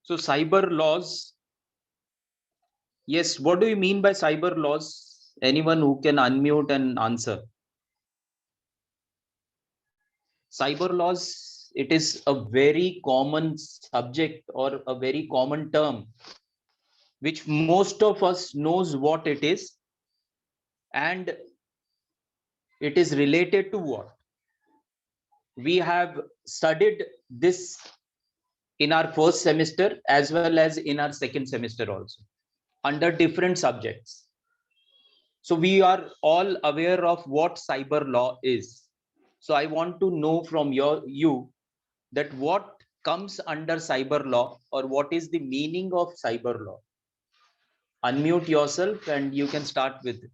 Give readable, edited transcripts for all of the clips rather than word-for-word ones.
So cyber laws. Yes, what do you mean by cyber laws? Anyone who can unmute and answer. Cyber laws, it is a very common subject or a very common term, which most of us knows what it is, and it is related to what? We have studied this in our first semester as well as in our second semester also, under different subjects. So we are all aware of what cyber law is. So I want to know from you that what comes under cyber law, or what is the meaning of cyber law. Unmute yourself and you can start with it.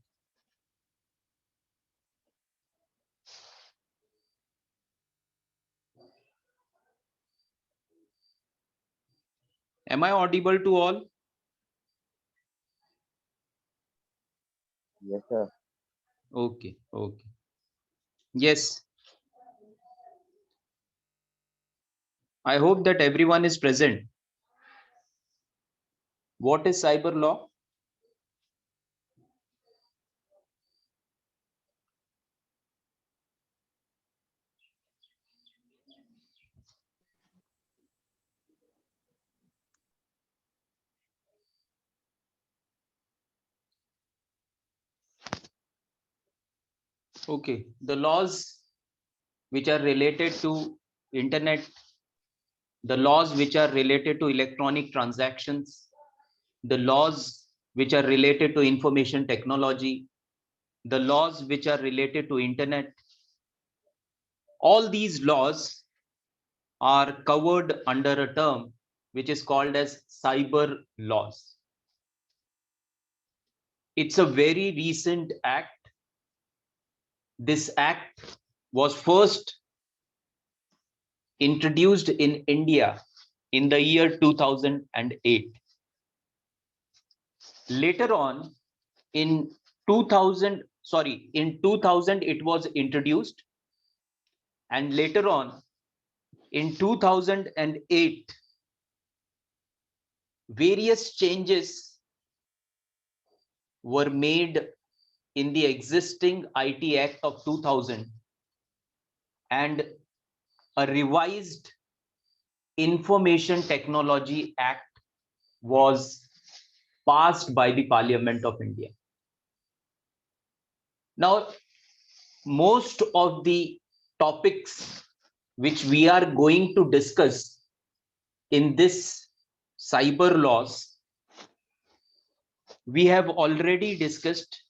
Am I audible to all? Yes, sir. Okay. Yes. I hope that everyone is present. What is cyber law? Okay. The laws which are related to internet, the laws which are related to electronic transactions, the laws which are related to information technology, the laws which are related to internet, all these laws are covered under a term which is called as cyber laws. It's a very recent act. This act was first introduced in India in the year 2008. Later on, in 2000 it was introduced, and later on in 2008 various changes were made in the existing IT Act of 2000, and a revised Information Technology Act was passed by the Parliament of India. Now, most of the topics which we are going to discuss in this cyber laws, we have already discussed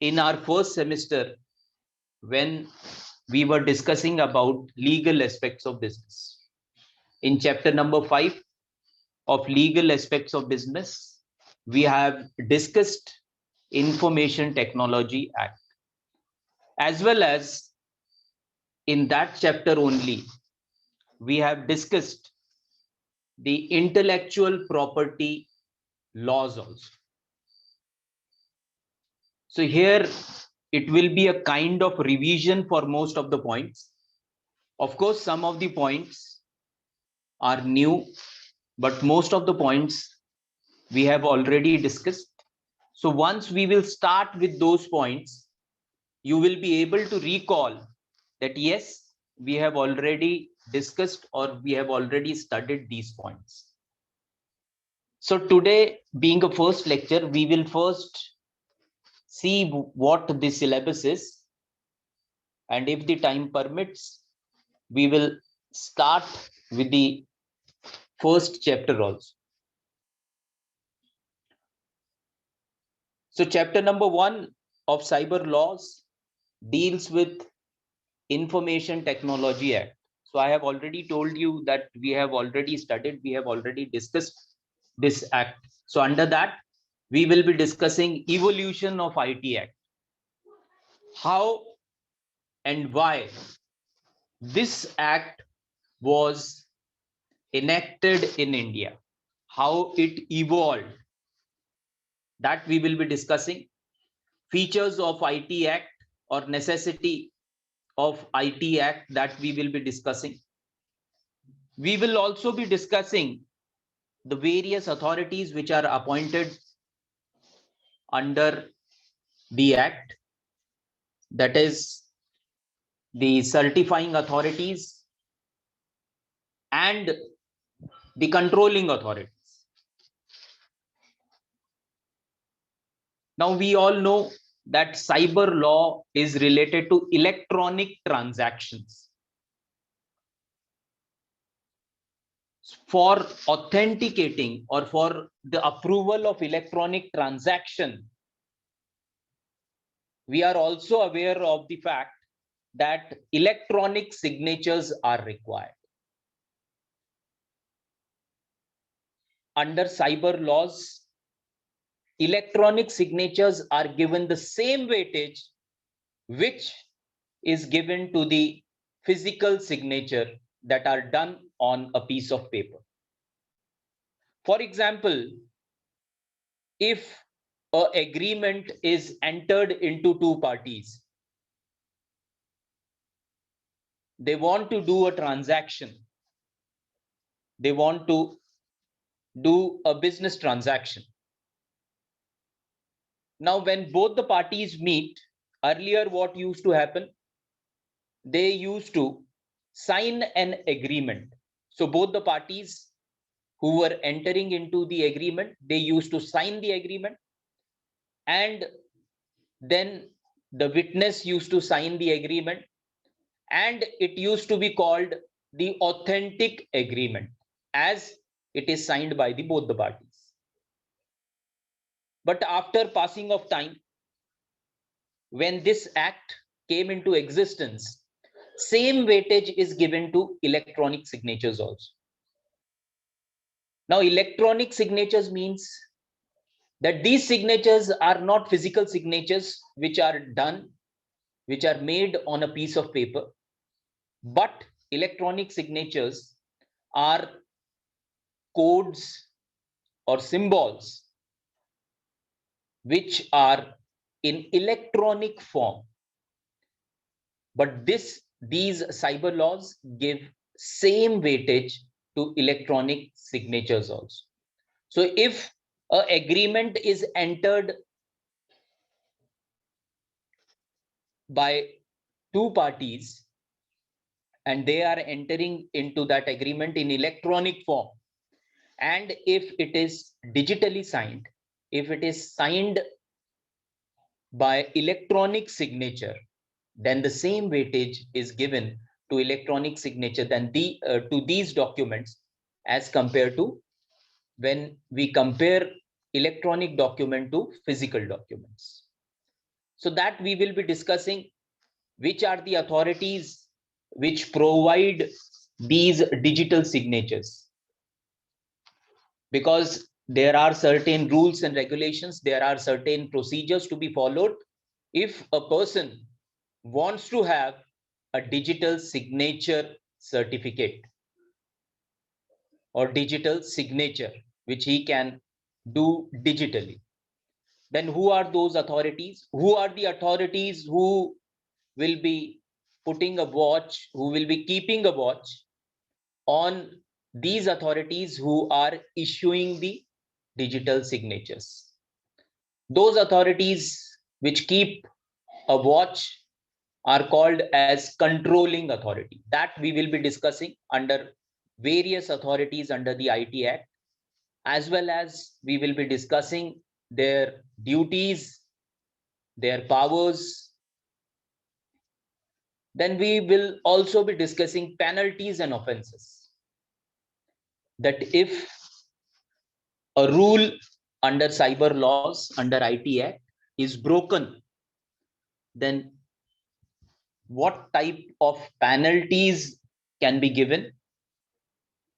in our first semester when we were discussing about legal aspects of business. In chapter number 5 of legal aspects of business, we have discussed Information Technology Act, as well as in that chapter only we have discussed the intellectual property laws also. So here it will be a kind of revision for most of the points. Of course, some of the points are new, but most of the points we have already discussed. So once we will start with those points, you will be able to recall that yes, we have already discussed or we have already studied these points. So today, being a first lecture, we will first see what the syllabus is, and if the time permits, we will start with the first chapter also. So chapter number 1 of cyber laws deals with Information Technology Act. So I have already told you that we have already studied, we have already discussed this act. So under that, we will be discussing evolution of IT Act, how and why this act was enacted in India, how it evolved, that we will be discussing. Features of IT Act or necessity of IT Act, that we will be discussing. We will also be discussing the various authorities which are appointed under the Act, that is the certifying authorities and the controlling authorities. Now, we all know that cyber law is related to electronic transactions. For authenticating or for the approval of electronic transaction, we are also aware of the fact that electronic signatures are required. Under cyber laws, electronic signatures are given the same weightage which is given to the physical signature that are done on a piece of paper. For example, if an agreement is entered into two parties, they want to do a transaction, they want to do a business transaction. Now, when both the parties meet, earlier what used to happen? They used to sign an agreement. So both the parties who were entering into the agreement, they used to sign the agreement, and then the witness used to sign the agreement, and it used to be called the authentic agreement, as it is signed by both the parties. But after passing of time, when this act came into existence, same weightage is given to electronic signatures also. Now, electronic signatures means that these signatures are not physical signatures which are done, which are made on a piece of paper, but electronic signatures are codes or symbols which are in electronic form. But these cyber laws give same weightage to electronic signatures also. So if an agreement is entered by two parties and they are entering into that agreement in electronic form, and if it is digitally signed, if it is signed by electronic signature, then the same weightage is given to electronic signature than to these documents, as compared to when we compare electronic document to physical documents. So that we will be discussing which are the authorities which provide these digital signatures, because there are certain rules and regulations, there are certain procedures to be followed if a person wants to have a digital signature certificate or digital signature which he can do digitally. Then who are those authorities? Who are the authorities who will be putting a watch, who will be keeping a watch on these authorities who are issuing the digital signatures? Those authorities which keep a watch are called as controlling authority. That we will be discussing under various authorities under the IT Act, as well as we will be discussing their duties, their powers. Then we will also be discussing penalties and offenses. That if a rule under cyber laws, under IT Act is broken, then what type of penalties can be given,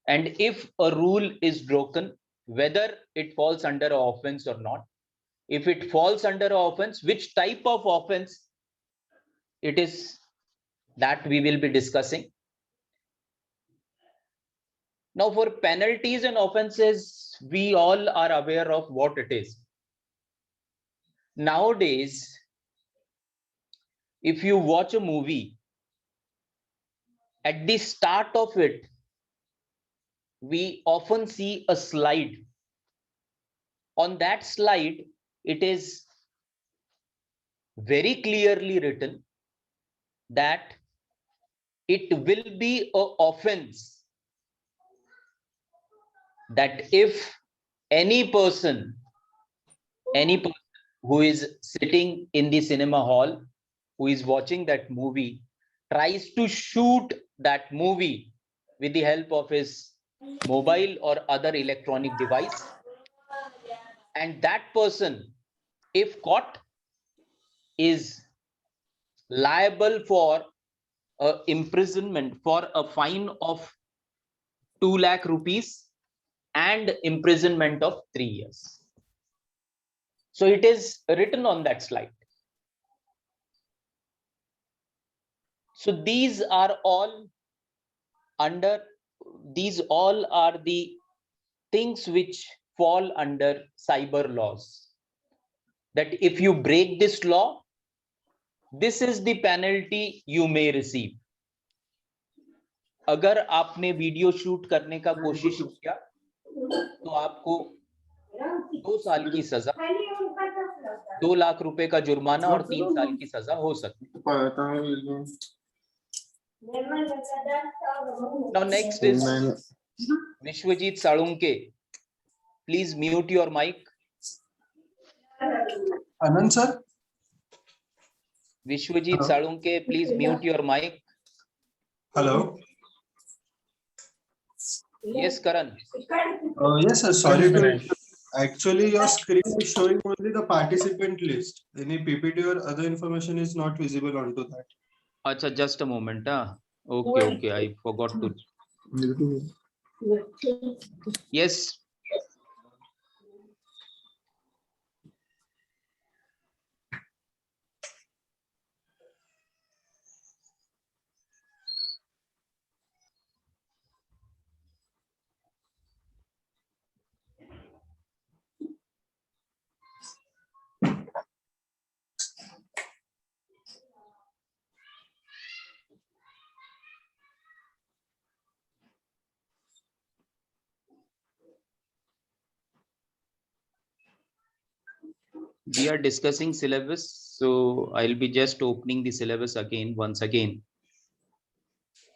and if a rule is broken, whether it falls under an offense or not. If it falls under an offense, which type of offense it is, that we will be discussing. Now, for penalties and offenses, we all are aware of what it is. Nowadays, if you watch a movie, at the start of it, we often see a slide. On that slide, it is very clearly written that it will be an offense that if any person who is sitting in the cinema hall, who is watching that movie, tries to shoot that movie with the help of his mobile or other electronic device, and that person, if caught, is liable for imprisonment, for a fine of 2 lakh rupees and imprisonment of 3 years. So it is written on that slide. So these are all the things which fall under cyber laws. That if you break this law, this is the penalty you may receive. अगर आपने video shoot करने का कोशिश किया तो आपको 2 साल की सजा, 2 लाख रुपए का जुर्माना और 3 साल की सजा हो सकती है. Now next is Vishwajit Salunke. Please mute your mic. Anand sir. Vishwajit Salunke, please mute your mic. Hello. Yes, Karan. Yes sir, sorry to actually your screen is showing only the participant list. Any PPT or other information is not visible onto that. Acha, just a moment. Okay, I forgot to. Yes. We are discussing syllabus, so I'll be just opening the syllabus again, once again.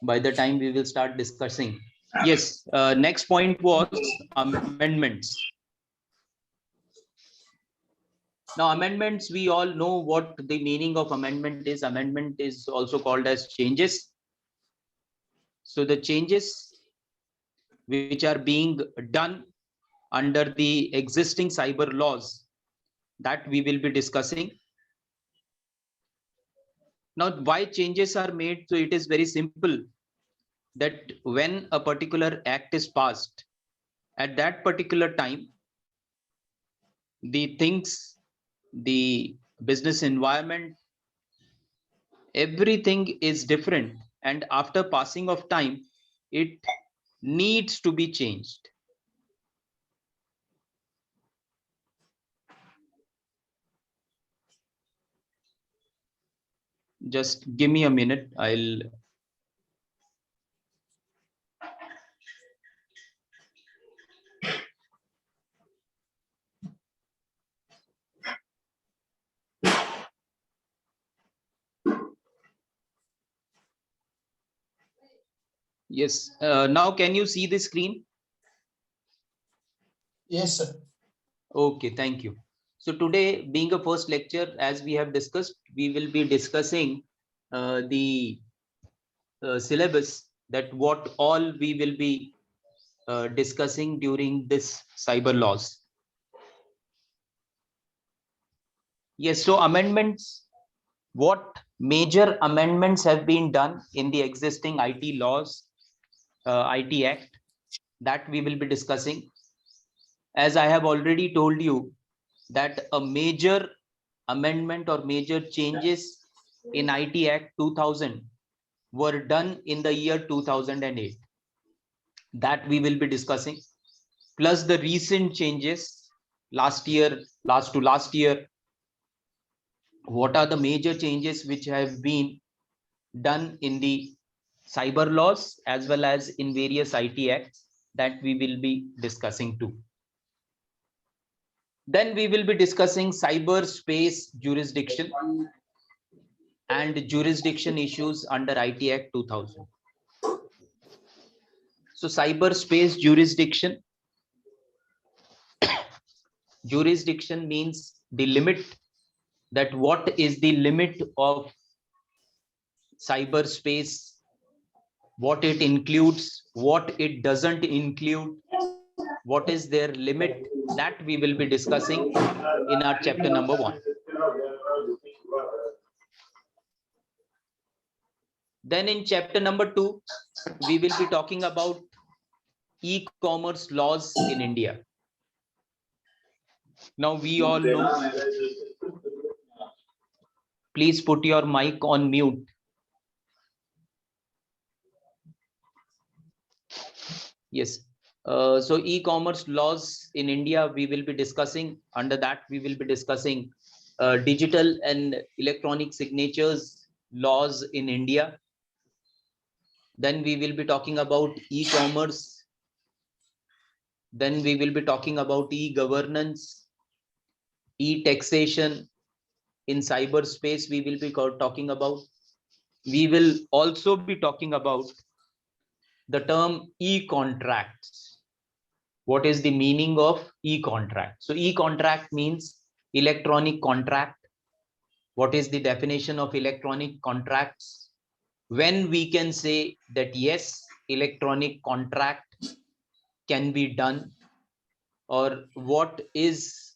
By the time we will start discussing. Yes, next point was amendments. Now, amendments, we all know what the meaning of amendment is. Amendment is also called as changes. So the changes which are being done under the existing cyber laws, that we will be discussing. Now, why changes are made? So it is very simple, that when a particular act is passed, at that particular time, the things, the business environment, everything is different, and after passing of time, it needs to be changed. Just give me a minute. Yes. Now, can you see the screen? Yes, sir. Okay, thank you. So today, being a first lecture, as we have discussed, we will be discussing the syllabus, that what all we will be discussing during this cyber laws. Yes, so amendments, what major amendments have been done in the existing IT laws, IT Act, that we will be discussing. As I have already told you, that a major amendment or major changes in IT Act 2000 were done in the year 2008. That we will be discussing, plus the recent changes last year, last year. What are the major changes which have been done in the cyber laws as well as in various IT acts? that we will be discussing too. Then we will be discussing cyberspace jurisdiction and jurisdiction issues under IT Act 2000. So cyberspace jurisdiction. Jurisdiction means the limit, that what is the limit of cyberspace, what it includes, what it doesn't include, what is their limit, that we will be discussing in our chapter number 1. Then in chapter number 2, we will be talking about e-commerce laws in India. Now we all know, please put your mic on mute. Yes. So e-commerce laws in India, we will be discussing. Under that, we will be discussing digital and electronic signatures laws in India. Then we will be talking about e-commerce. Then we will be talking about e-governance, e-taxation. In cyberspace, we will be talking about. We will also be talking about the term e-contracts. What is the meaning of e-contract? So e-contract means electronic contract. What is the definition of electronic contracts? When we can say that yes, electronic contract can be done, or what is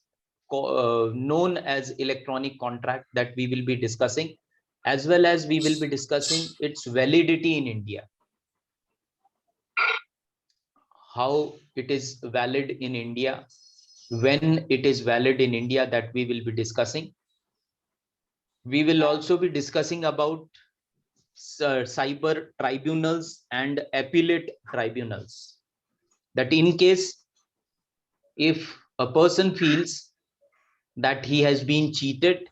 known as electronic contract, that we will be discussing, as well as we will be discussing its validity in India. How it is valid in India, when it is valid in India, that we will be discussing. We will also be discussing about cyber tribunals and appellate tribunals. That in case if a person feels that he has been cheated,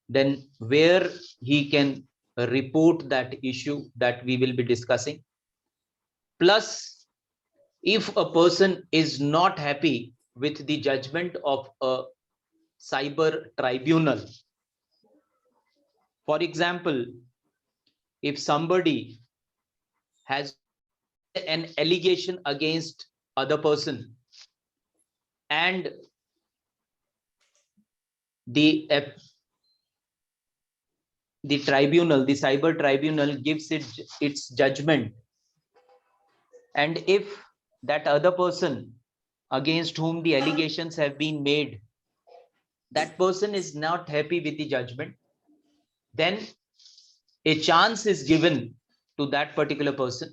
then where he can report that issue, that we will be discussing. Plus, if a person is not happy with the judgment of a cyber tribunal, for example, if somebody has an allegation against other person and the tribunal, the cyber tribunal gives its judgment, and if that other person against whom the allegations have been made, that person is not happy with the judgment, then a chance is given to that particular person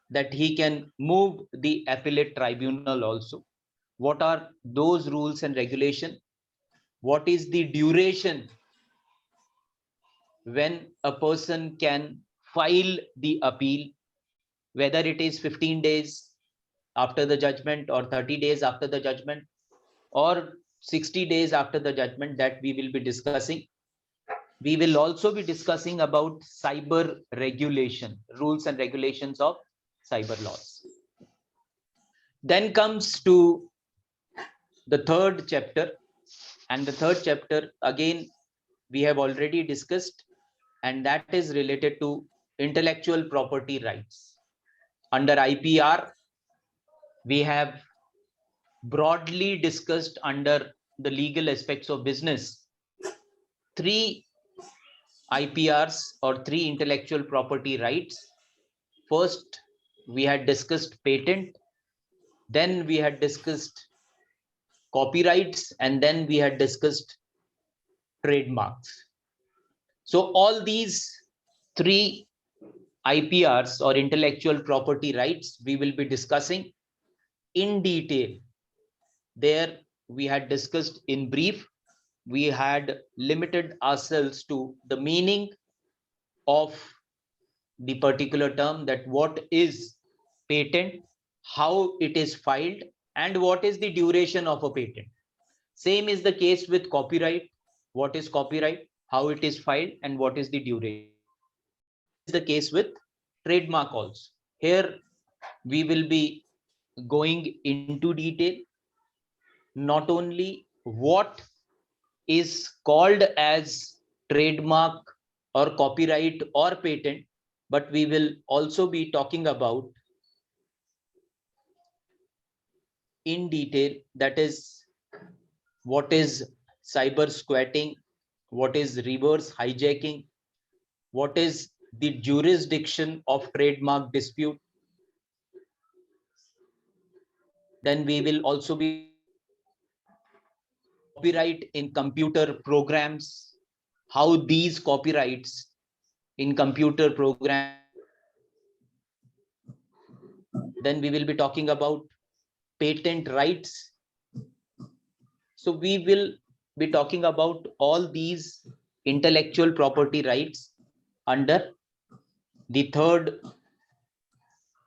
that he can move the appellate tribunal also. What are those rules and regulation? What is the duration when a person can file the appeal, whether it is 15 days after the judgment, or 30 days after the judgment, or 60 days after the judgment, that we will be discussing. We will also be discussing about cyber regulation, rules and regulations of cyber laws. Then comes to the third chapter, and the third chapter again we have already discussed, and that is related to intellectual property rights. Under IPR, we have broadly discussed under the legal aspects of business 3 IPRs, or 3 intellectual property rights. First, we had discussed patent, then we had discussed copyrights, and then we had discussed trademarks. So all these 3 IPRs, or intellectual property rights, we will be discussing in detail. There we had discussed in brief, we had limited ourselves to the meaning of the particular term, that what is patent, how it is filed, and what is the duration of a patent. Same is the case with copyright. What is copyright, how it is filed, and what is the duration. Same is the case with trademark also. Here we will be going into detail, not only what is called as trademark or copyright or patent, but we will also be talking about in detail, that is what is cyber squatting, what is reverse hijacking, what is the jurisdiction of trademark dispute. Then we will also be copyright in computer programs, how these copyrights in computer program. Then we will be talking about patent rights. So we will be talking about all these intellectual property rights under the third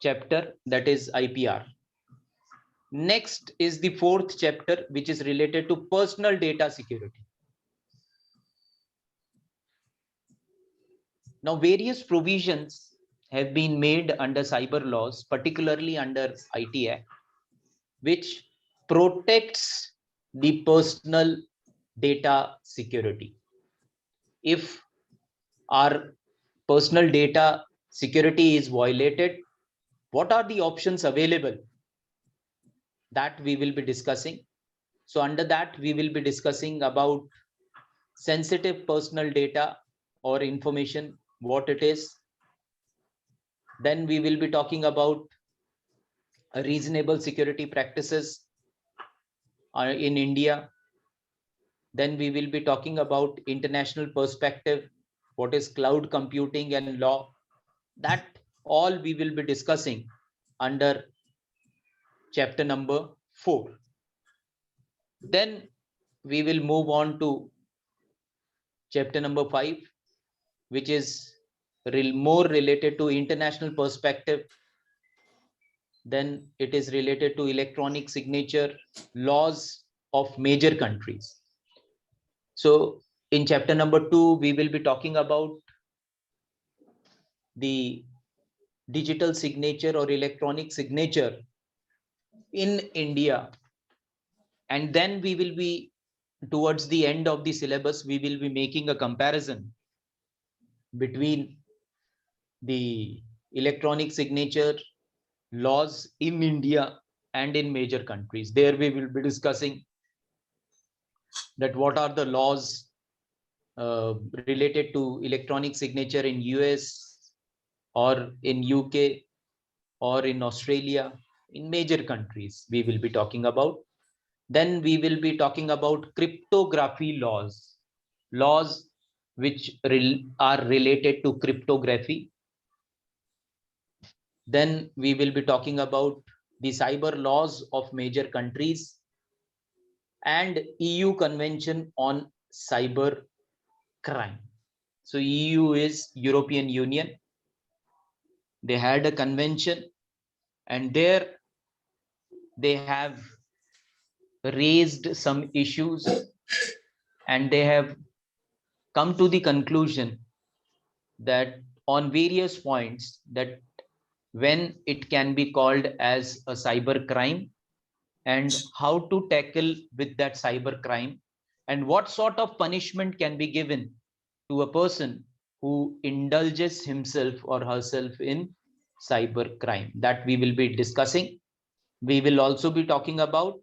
chapter, that is IPR. Next is the fourth chapter, which is related to personal data security. Now, various provisions have been made under cyber laws, particularly under IT Act, which protects the personal data security. If our personal data security is violated, what are the options available? That we will be discussing. So under that, we will be discussing about sensitive personal data or information, what it is. Then we will be talking about reasonable security practices in India. Then we will be talking about international perspective, what is cloud computing and law. That all we will be discussing under chapter number 4. Then we will move on to chapter number 5, which is more related to international perspective. Then it is related to electronic signature laws of major countries. So in chapter number 2, we will be talking about the digital signature or electronic signature in India. And then we will be, towards the end of the syllabus, we will be making a comparison between the electronic signature laws in India and in major countries. There we will be discussing that what are the laws related to electronic signature in US or in UK or in Australia, in major countries we will be talking about. Then we will be talking about cryptography laws, laws which are related to cryptography. Then we will be talking about the cyber laws of major countries and EU Convention on Cyber Crime. So EU is European Union. They had a convention, and there they have raised some issues, and they have come to the conclusion that on various points, that when it can be called as a cyber crime and how to tackle with that cyber crime, and what sort of punishment can be given to a person who indulges himself or herself in cyber crime. That we will be discussing. We will also be talking about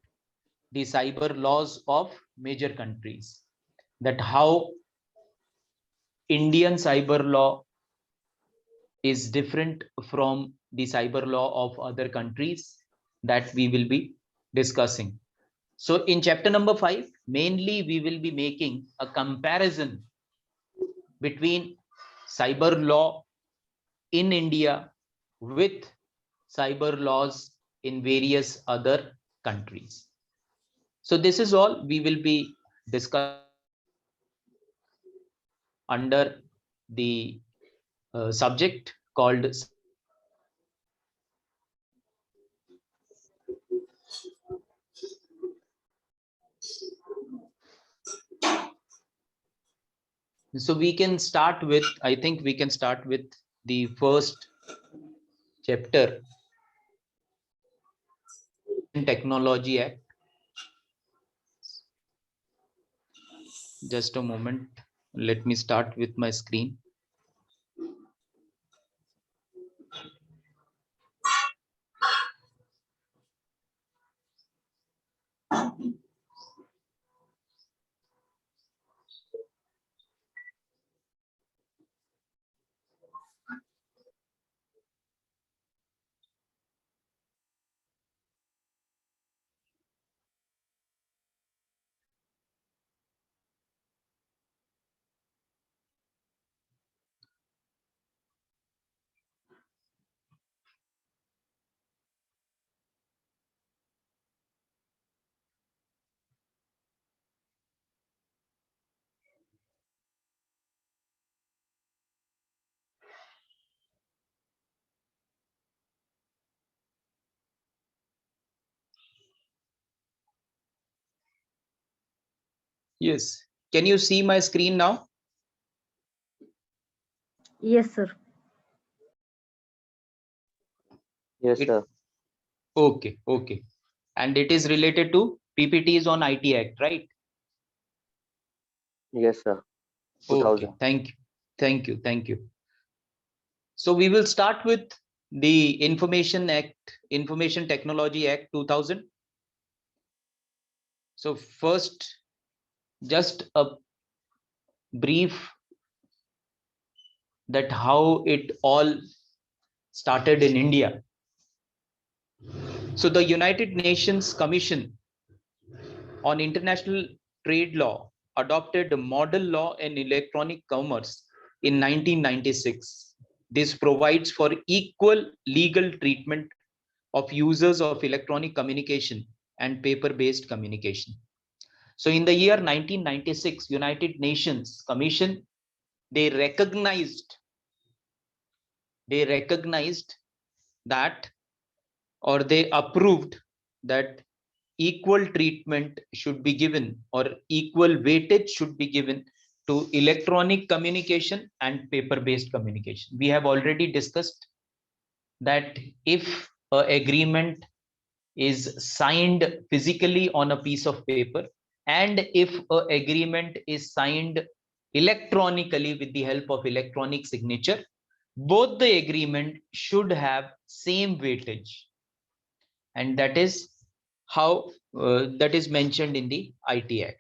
the cyber laws of major countries, that how Indian cyber law is different from the cyber law of other countries, that we will be discussing. So in chapter number 5, mainly we will be making a comparison between cyber law in India with cyber laws in various other countries. So this is all we will be discussing under the subject called. So we can start with, I think we can start with the first chapter, Technology Act. Just a moment. Let me start with my screen. Yes. Can you see my screen now? Yes, sir. Yes, It- sir. Okay, okay. And it is related to PPTs on IT Act, right? Yes, sir. Okay, 2000. thank you. Thank you. Thank you. So we will start with the Information Technology Act 2000. So first, just a brief that how it all started in India. So the United Nations Commission on International Trade Law adopted a model law in electronic commerce in 1996. This provides for equal legal treatment of users of electronic communication and paper-based communication. So in the year 1996, United Nations Commission, they recognized that, or they approved that equal treatment should be given, or equal weightage should be given to electronic communication and paper-based communication. We have already discussed that if an agreement is signed physically on a piece of paper, and if an agreement is signed electronically with the help of electronic signature, both the agreement should have same weightage, and that is how that is mentioned in the IT Act.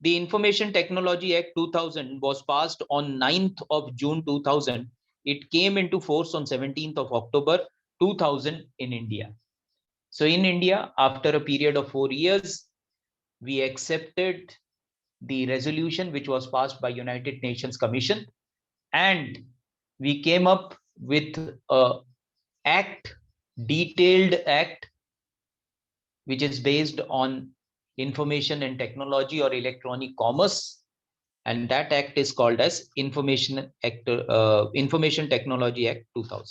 The Information Technology Act 2000 was passed on 9th of June 2000. It came into force on 17th of October 2000 in India. So in India, after a period of 4 years, we accepted the resolution which was passed by United Nations Commission, and we came up with a detailed act which is based on information and technology or electronic commerce, and that act is called as Information Technology Act 2000.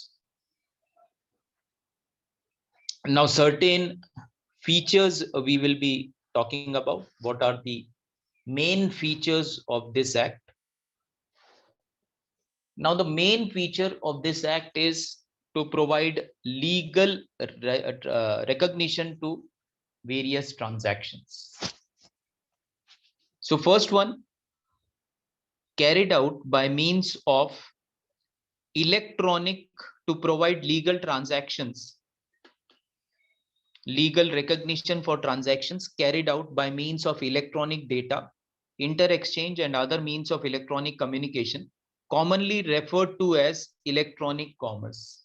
Now, certain features we will be talking about. What are the main features of this act? Now, the main feature of this act is to provide legal recognition to various transactions. So first one, carried out by means of electronic, to provide legal recognition for transactions carried out by means of electronic data, inter-exchange and other means of electronic communication, commonly referred to as electronic commerce.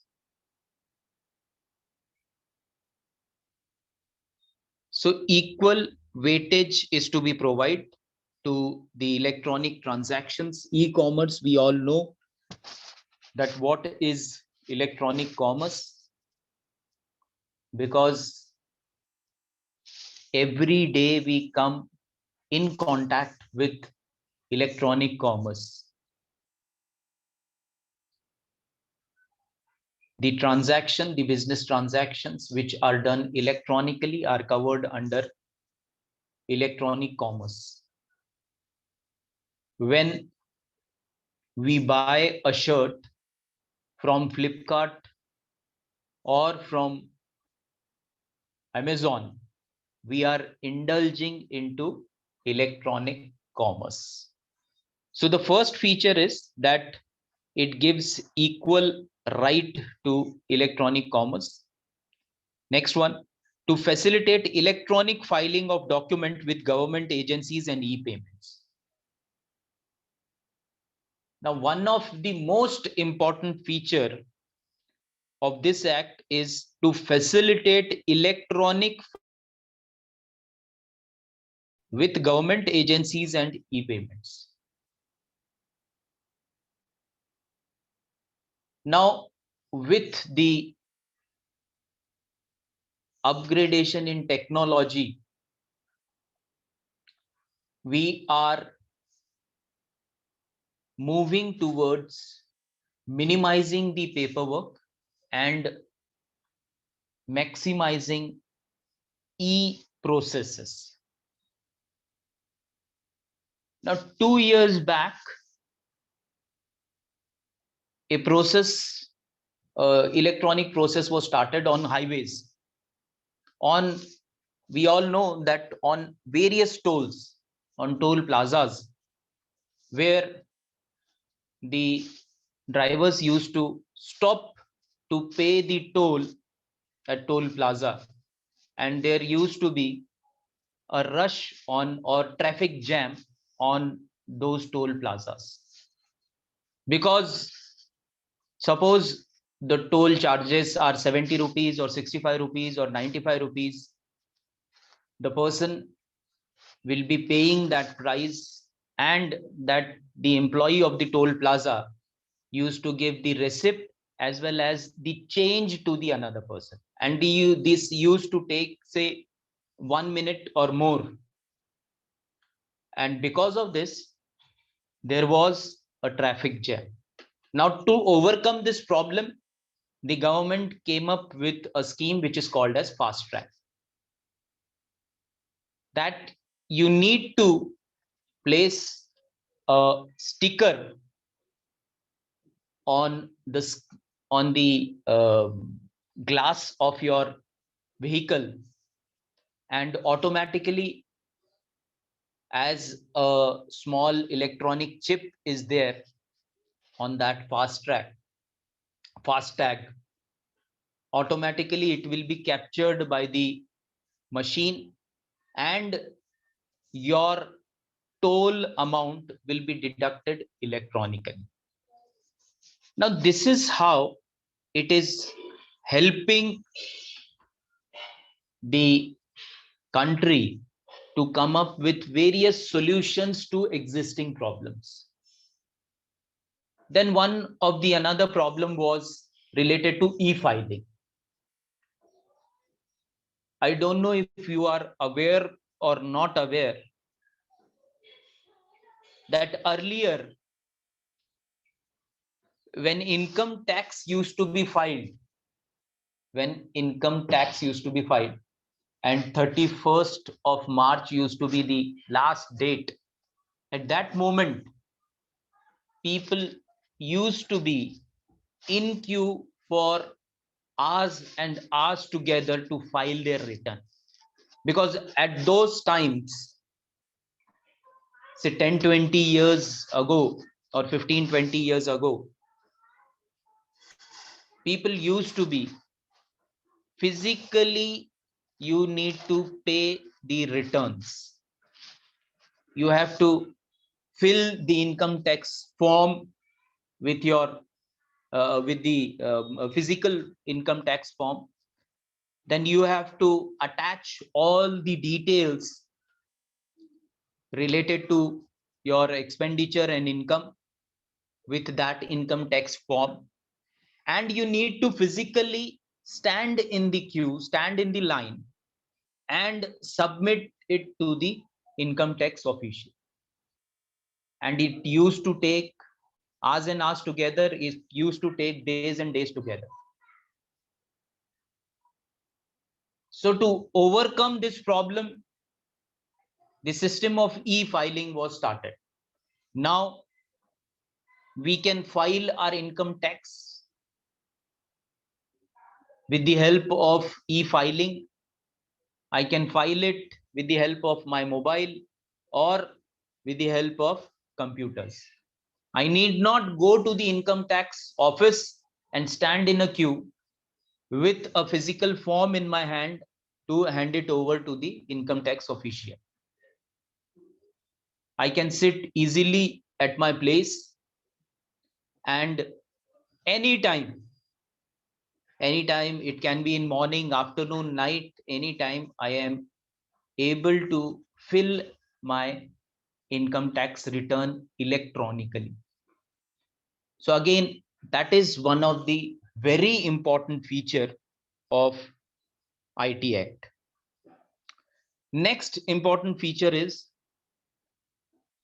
So equal weightage is to be provided to the electronic transactions. E-commerce, we all know that what is electronic commerce, because every day we come in contact with electronic commerce. The business transactions which are done electronically are covered under electronic commerce. When we buy a shirt from Flipkart or from Amazon, we are indulging into electronic commerce. So the first feature is that it gives equal right to electronic commerce. Next one, to facilitate electronic filing of document with government agencies and e-payments. Now, one of the most important feature of this act is to facilitate electronic with government agencies and e-payments. Now, with the upgradation in technology, we are moving towards minimizing the paperwork and maximizing e-processes. Now, 2 years back, a electronic process was started on highways. We all know that on various tolls, on toll plazas, where the drivers used to stop to pay the toll at toll plaza, and there used to be a rush on or traffic jam on those toll plazas, because suppose the toll charges are 70 rupees or 65 rupees or 95 rupees, the person will be paying that price, and that the employee of the toll plaza used to give the receipt as well as the change to the another person, and this used to take say 1 minute or more. And because of this, there was a traffic jam. Now, to overcome this problem, the government came up with a scheme which is called as fast track, that you need to place a sticker on the glass of your vehicle, and automatically, as a small electronic chip is there on that fast tag, automatically it will be captured by the machine, and your toll amount will be deducted electronically. Now, this is how it is helping the country to come up with various solutions to existing problems. Then one of the another problem was related to e-filing. I don't know if you are aware or not aware that earlier, when income tax used to be filed, and 31st of March used to be the last date, at that moment, people used to be in queue for hours and hours together to file their return. Because at those times, say 10-20 years ago or 15-20 years ago, people used to be physically, you need to pay the returns. You have to fill the income tax form with your with the physical income tax form. Then you have to attach all the details related to your expenditure and income with that income tax form, and you need to physically stand in the queue, stand in the line, and submit it to the income tax official. And it used to take hours and hours together, it used to take days and days together. So to overcome this problem, the system of e-filing was started. Now we can file our income tax with the help of e-filing, I can file it with the help of my mobile or with the help of computers. I need not go to the income tax office and stand in a queue with a physical form in my hand to hand it over to the income tax official. I can sit easily at my place, and anytime, it can be in morning, afternoon, night, anytime, I am able to fill my income tax return electronically. So again, that is one of the very important feature of IT Act. Next important feature is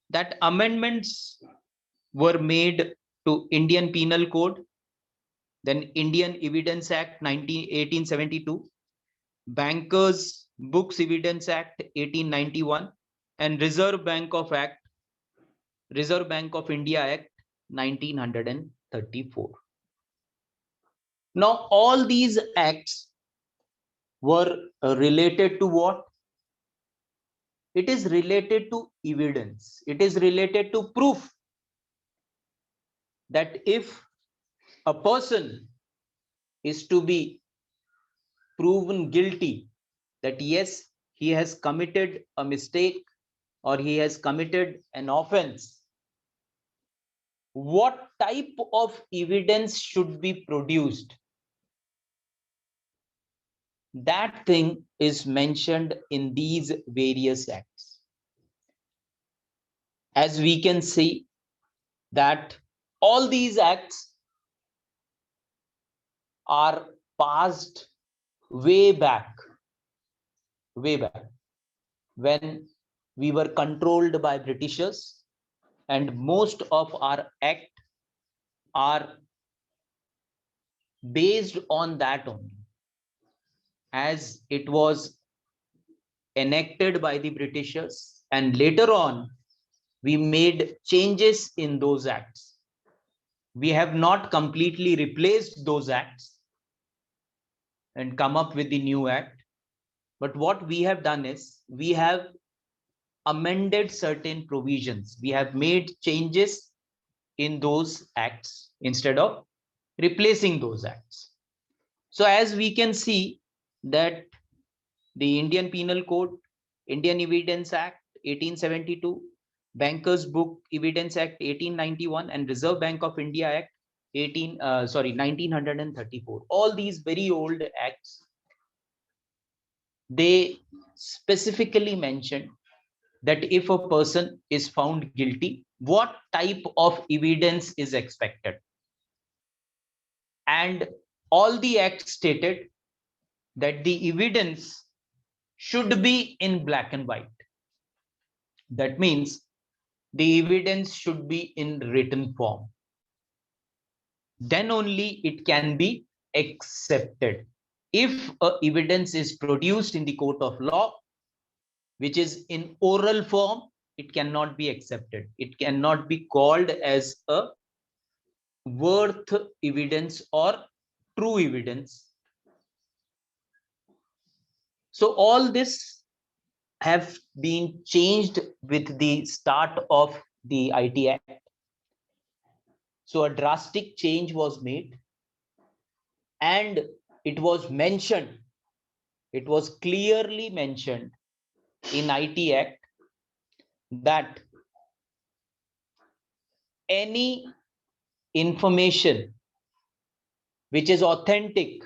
that amendments were made to Indian Penal Code, then Indian Evidence Act 1872, Bankers Books Evidence Act 1891, and Reserve Bank of India Act 1934. Now, all these acts were related to what? It is related to evidence. It is related to proof that if a person is to be proven guilty, that yes, he has committed a mistake or he has committed an offense, what type of evidence should be produced? That thing is mentioned in these various acts. As we can see that all these acts are passed way back, when we were controlled by Britishers, and most of our acts are based on that only, as it was enacted by the Britishers, and later on we made changes in those acts. We have not completely replaced those acts and come up with the new act, but what we have done is we have amended certain provisions. We have made changes in those acts instead of replacing those acts. So as we can see that the Indian Penal Code, Indian Evidence Act 1872, Bankers Book Evidence Act 1891, and Reserve Bank of India Act 1934. All these very old acts, they specifically mention that if a person is found guilty, what type of evidence is expected. And all the acts stated that the evidence should be in black and white. That means the evidence should be in written form. Then only it can be accepted. If evidence is produced in the court of law, which is in oral form, it cannot be accepted. It cannot be called as a worth evidence or true evidence. So all this have been changed with the start of the IT Act. So a drastic change was made, and it was mentioned, it was clearly mentioned in IT Act that any information which is authentic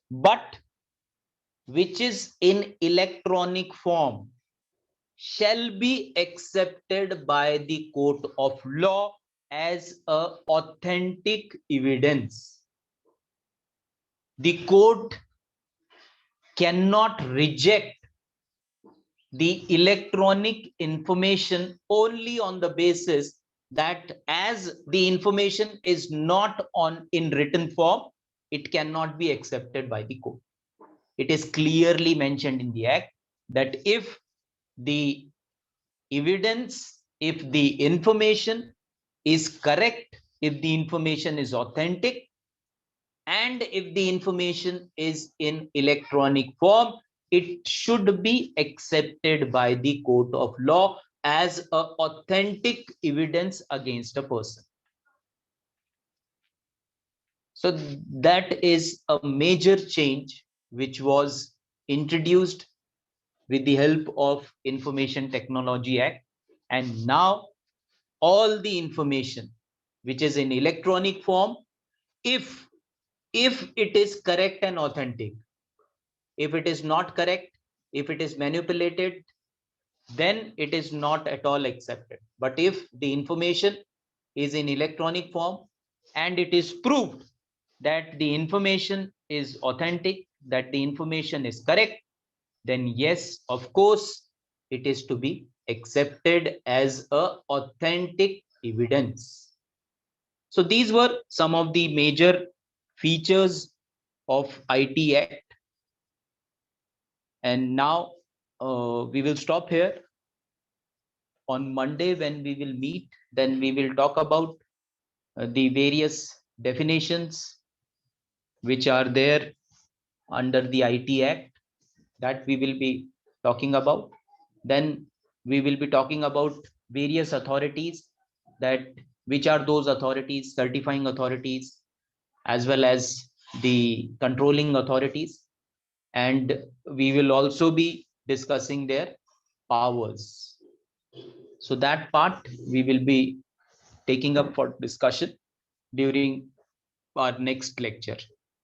but which is in electronic form shall be accepted by the court of law as a authentic evidence. The court cannot reject the electronic information only on the basis that as the information is not in written form, it cannot be accepted by the court. It is clearly mentioned in the act that if the evidence, if the information is correct, if the information is authentic, and if the information is in electronic form, it should be accepted by the court of law as a authentic evidence against a person. So that is a major change which was introduced with the help of Information Technology Act. And now all the information which is in electronic form, if it is correct and authentic, if it is not correct, if it is manipulated, then it is not at all accepted. But if the information is in electronic form and it is proved that the information is authentic, that the information is correct, then yes, of course, it is to be accepted as a authentic evidence. So these were some of the major features of IT Act. And now we will stop here. On Monday, when we will meet, then we will talk about the various definitions which are there under the IT Act that we will be talking about. Then we will be talking about various authorities, that which are those authorities, certifying authorities, as well as the controlling authorities. And we will also be discussing their powers. So that part we will be taking up for discussion during our next lecture.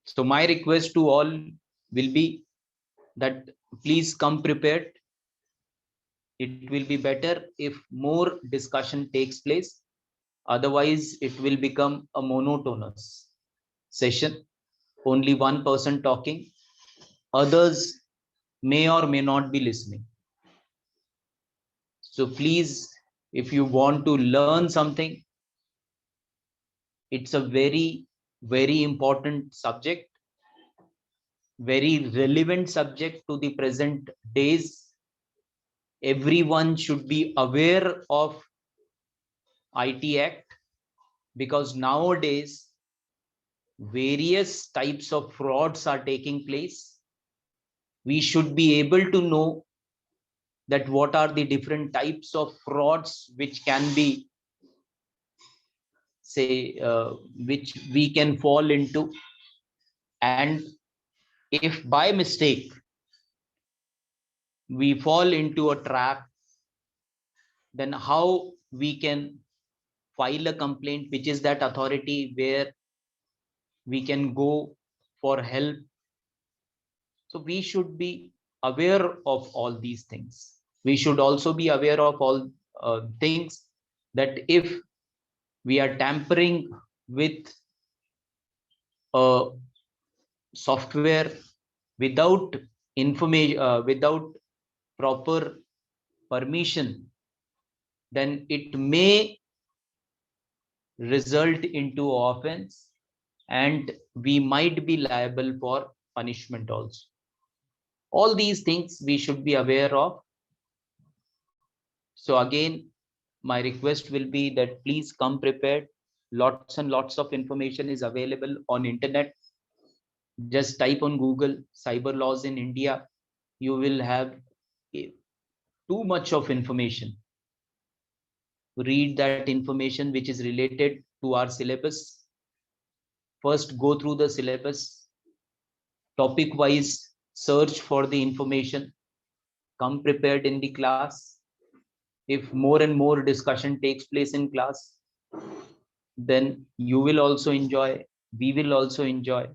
So my request to all will be that please come prepared. It will be better if more discussion takes place. Otherwise, it will become a monotonous session. Only one person talking. Others may or may not be listening. So please, if you want to learn something, it's a very, very important subject, very relevant subject to the present days. Everyone should be aware of IT Act, because nowadays various types of frauds are taking place. We should be able to know that what are the different types of frauds which can be, say, which we can fall into. And if by mistake we fall into a trap, then how we can file a complaint, which is that authority where we can go for help. So we should be aware of all these things. We should also be aware of all things, that if we are tampering with a software without information, without proper permission, then it may result into offense, and we might be liable for punishment also. All these things we should be aware of. So again, my request will be that please come prepared. Lots and lots of information is available on internet. Just type on Google cyber laws in India. You will have too much of information. Read that information which is related to our syllabus. First, go through the syllabus. Topic wise, search for the information. Come prepared in the class. If more and more discussion takes place in class, then you will also enjoy, we will also enjoy,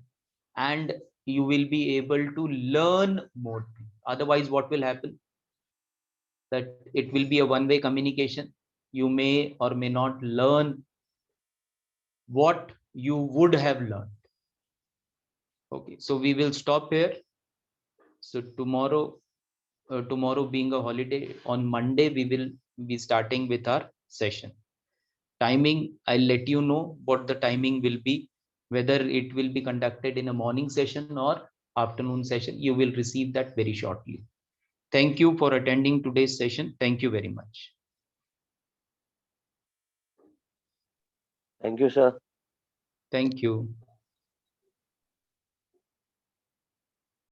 and you will be able to learn more. Otherwise, what will happen? That it will be a one-way communication. You may or may not learn what you would have learned. Okay, so we will stop here. So tomorrow being a holiday, on Monday we will be starting with our session. Timing, I'll let you know what the timing will be, whether it will be conducted in a morning session or afternoon session. You will receive that very shortly. Thank you for attending today's session. Thank you very much. Thank you, sir. Thank you.